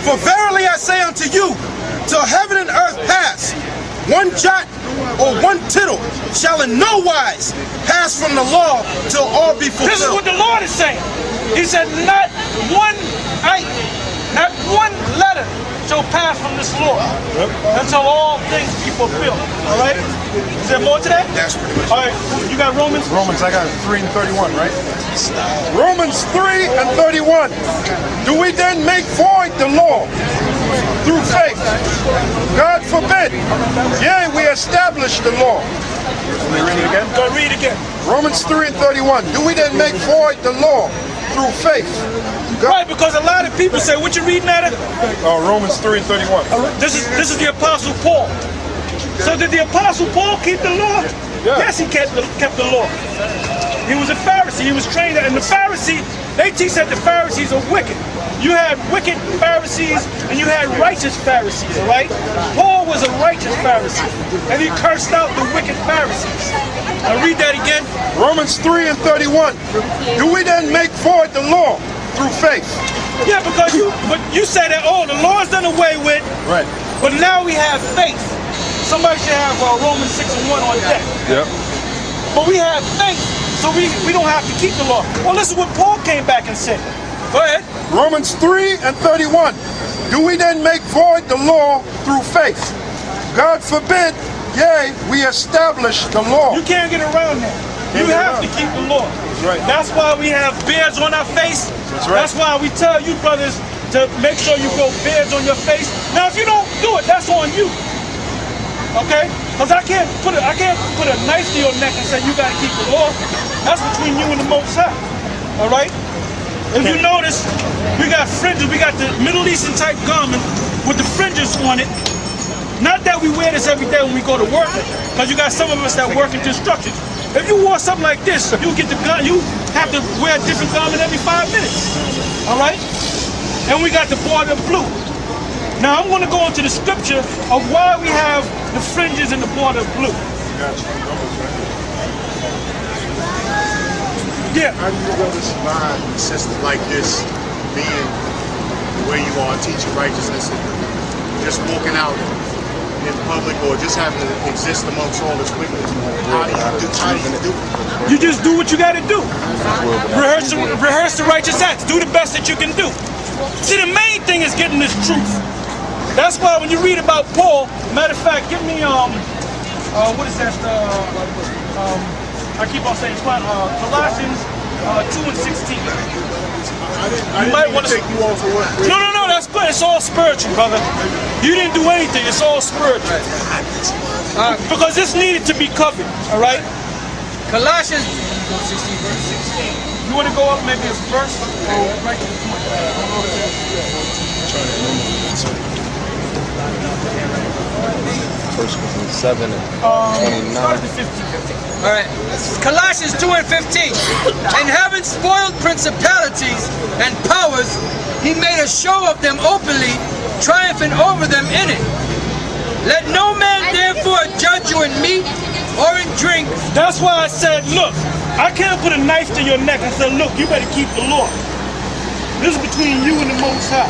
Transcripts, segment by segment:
For verily I say unto you, till heaven and earth pass, one jot or one tittle shall in no wise pass from the law till all be fulfilled. This is what the Lord is saying. He said, not one item, not one letter shall pass from this law until all things be fulfilled. All right? Is there more to that? That's pretty much. All right. You got Romans? Romans, I got 3 and 31, right? Romans 3 and 31. Do we then make void the law through faith? God forbid. Yea, we establish the law. Let me read it again. Go read again. Romans 3 and 31. Do we then make void the law through faith? Right, because a lot of people say, what you reading at it? Romans 3 and 31. This is the Apostle Paul. So did the Apostle Paul keep the law? Yeah. Yes, he kept the law. He was a Pharisee. He was trained, and the Pharisee, they teach that the Pharisees are wicked. You had wicked Pharisees and you had righteous Pharisees, all right? Paul was a righteous Pharisee, and he cursed out the wicked Pharisees. Now read that again. Romans 3 and 31. Do we then make void the law through faith? Yeah, because you say that, oh, the law's done away with, Right. but now we have faith. Somebody should have Romans 6 and 1 on deck. Yep. But we have faith, so we don't have to keep the law. Well, listen what Paul came back and said. Go ahead. Romans 3 and 31. Do we then make void the law through faith? God forbid, yea, we establish the law. You can't get around that. You have to keep the law. That's right. That's why we have beards on our face. That's right. That's why we tell you brothers to make sure you grow beards on your face. Now, if you don't do it, that's on you. Okay? Because I can't put a knife to your neck and say you got to keep the law. That's between you and the Most High. All right? If you notice, we got fringes. We got the Middle Eastern type garment with the fringes on it. Not that we wear this every day when we go to work, because you got some of us that work in construction. If you wore something like this, you get the gun. You have to wear a different garment every 5 minutes. All right? And we got the border blue. Now I'm going to go into the scripture of why we have the fringes and the border blue. Yeah. How do you go to survive a system like this, being the way you are, teaching righteousness, and just walking out in public, or just having to exist amongst all this wickedness? How do you do it? You just do what you got to do. Rehearse the righteous acts. Do the best that you can do. See, the main thing is getting this truth. That's why when you read about Paul, matter of fact, give me what is that? I keep on saying Colossians 2 and 16. I might want to take you off of what. No, that's good. It's all spiritual, brother. You didn't do anything. It's all spiritual. Because this needed to be covered. All right. Colossians 16, verse 16. You want to go up maybe a verse? Right to the point. First Corinthians 7 and 29. Start at the 15. All right. Colossians 2 and 15. And having spoiled principalities and powers, he made a show of them openly, triumphing over them in it. Let no man therefore judge you in meat or in drink. That's why I said, look, I can't put a knife to your neck and say, look, you better keep the law. This is between you and the Most High.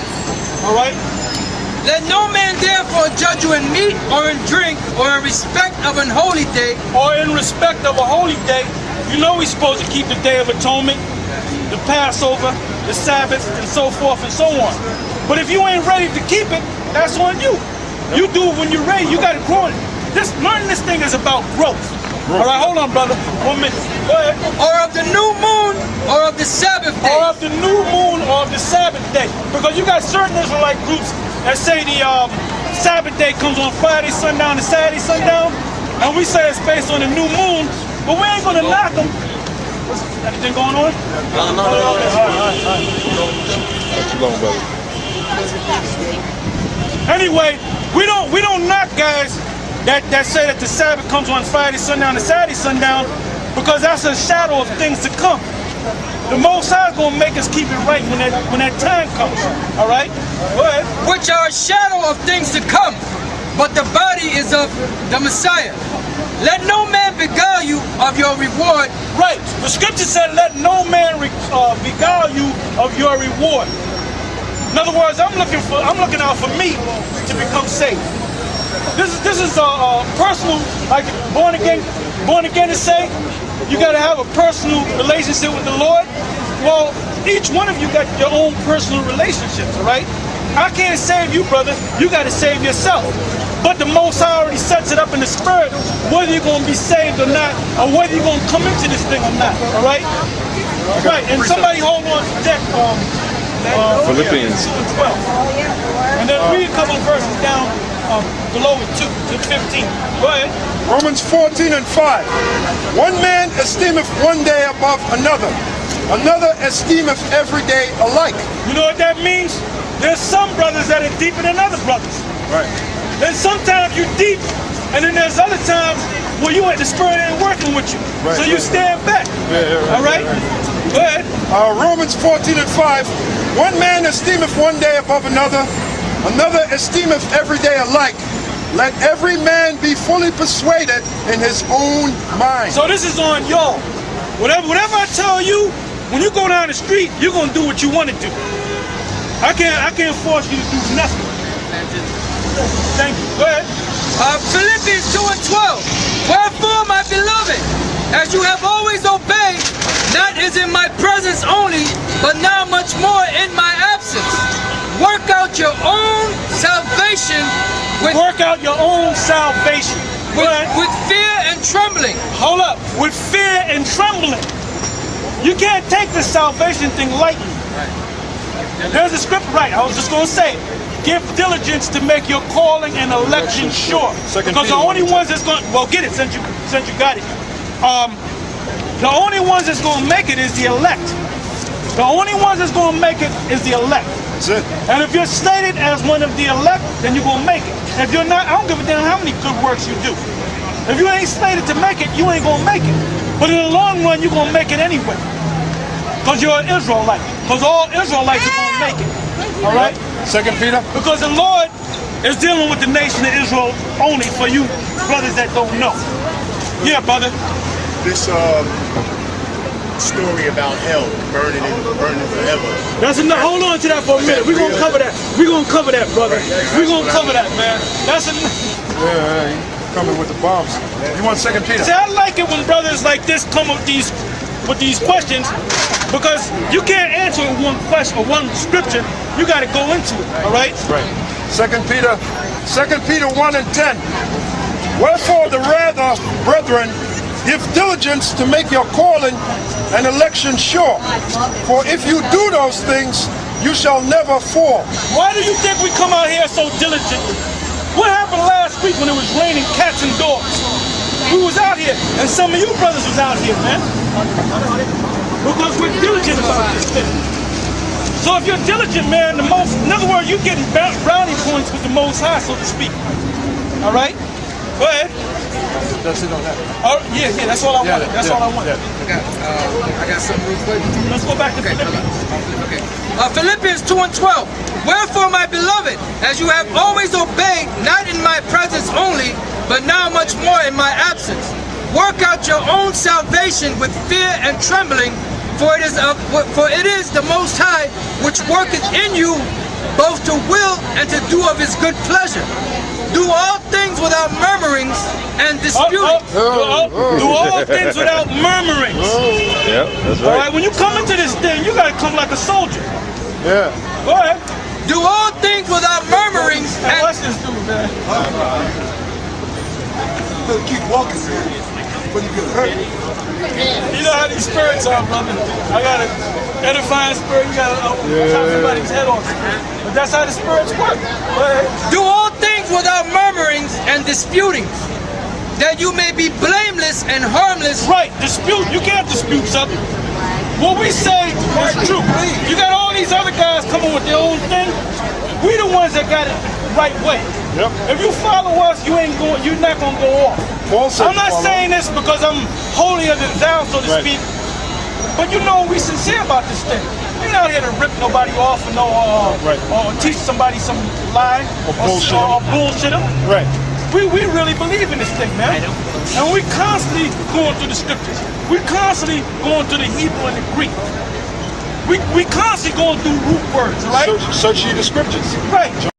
All right? Let no man therefore judge you in meat or in drink or in respect of an holy day. Or in respect of a holy day. You know we're supposed to keep the Day of Atonement, the Passover, the Sabbath, and so forth and so on. But if you ain't ready to keep it, that's on you. You do it when you're ready. You got to grow it. Learning this thing is about growth. All right, hold on, brother. 1 minute. Go ahead. Or of the new moon or of the Sabbath day. Or of the new moon or of the Sabbath day. Because you got certain Israelite groups that say the Sabbath day comes on Friday sundown to Saturday sundown, and we say it's based on the new moon, but we ain't gonna knock them. Anything going on? No. All right. Too long, brother. Anyway, we don't knock guys that say that the Sabbath comes on Friday sundown to Saturday sundown, because that's a shadow of things to come. The Most High is going to make us keep it right when that time comes. All right? Go ahead. Which are a shadow of things to come, but the body is of the Messiah. Let no man beguile you of your reward. Right. The scripture said, let no man beguile you of your reward. In other words, I'm looking out for me to become saved. This is a personal, like born again is say, you got to have a personal relationship with the Lord. Well, each one of you got your own personal relationships, all right? I can't save you, brother. You got to save yourself. But the Most High already sets it up in the spirit, whether you're going to be saved or not, or whether you're going to come into this thing or not, all right? Right, and somebody hold on to that. Philippians 12. And then read a couple of verses down below it, 2 to 15. Go ahead. Romans 14 and 5. One man esteemeth one day above another. Another esteemeth every day alike. You know what that means? There's some brothers that are deeper than other brothers. Right. Then sometimes you're deep, and then there's other times where you ain't the spirit ain't working with you. Right, so you stand back. All right? Go ahead. Romans 14 and 5. One man esteemeth one day above another. Another esteemeth every day alike. Let every man be fully persuaded in his own mind. So this is on y'all. Whatever I tell you, when you go down the street, you're gonna do what you want to do. I can't force you to do nothing. Thank you. Go ahead. Philippians 2 and 12. Wherefore, my beloved, as you have always obeyed, not as in my presence only, but now much more in my absence, work out your own salvation with fear and trembling. Hold up. With fear and trembling. You can't take the salvation thing lightly. There's a scripture, right? I was just going to say, give diligence to make your calling and election sure. Because the only ones that's going, well, get it since you got it. The only ones that's going to make it is the elect. The only ones that's going to make it is the elect. That's it. And if you're slated as one of the elect, then you're going to make it. If you're not, I don't give a damn how many good works you do. If you ain't slated to make it, you ain't going to make it. But in the long run, you're going to make it anyway. Because you're an Israelite. Because all Israelites are going to make it. All right? 2 Peter? Because the Lord is dealing with the nation of Israel only for you brothers that don't know. Yeah, brother. This story about hell burning forever. That's enough. Hold on to that for a minute. We're going to cover that. We're going to cover that, brother. We're going to cover that, man. That's enough. Yeah, coming with the bombs. You want 2 Peter? See, I like it when brothers like this come with these questions, because you can't answer one question or one scripture. You got to go into it. All right? Right. 2 Peter 1 and 10. Wherefore the rather, brethren, give diligence to make your calling and election sure. For if you do those things, you shall never fall. Why do you think we come out here so diligent? What happened last week when it was raining cats and dogs? We was out here, and some of you brothers was out here, man. Because we're diligent about this thing. So if you're diligent, man, in other words, you're getting brownie points with the Most High, so to speak. All right? Go ahead. That's it on that. Yeah, that's all I wanted. That's all I wanted. I got something real quick. Let's go back to Philippians. Okay. Philippians 2 and 12. Wherefore, my beloved, as you have always obeyed, not in my presence only, but now much more in my absence, work out your own salvation with fear and trembling, for it is the Most High which worketh in you both to will and to do of his good pleasure. Do all things without murmurings and disputing. Do all things without murmurings. Yeah, that's All right. right, when you come into this thing, you got to come like a soldier. Yeah. Go ahead. Do all things without murmurings Hey, and watch this dude, man. Keep walking, man. But you get hurt. You know how these spirits are, brother. I got an edifying spirit. You got to chop somebody's head off. But that's how the spirits work. Go ahead. do all things without murmurings and disputings, that you may be blameless and harmless. Right, dispute. You can't dispute something. What we say is true. You got all these other guys coming with their own thing. We the ones that got it the right way. Yep. If you follow us, you're not gonna go off. Paul said I'm not follow. saying this because I'm holier than thou, so to Right. speak. But you know we sincere about this thing. We ain't out here to rip nobody off or or teach somebody some lie Or bullshit 'em. or bullshit them. Right. We really believe in this thing, man. And we constantly going through the scriptures. We constantly going through the Hebrew and the Greek. We constantly going through root words, right? Search ye the scriptures. Right.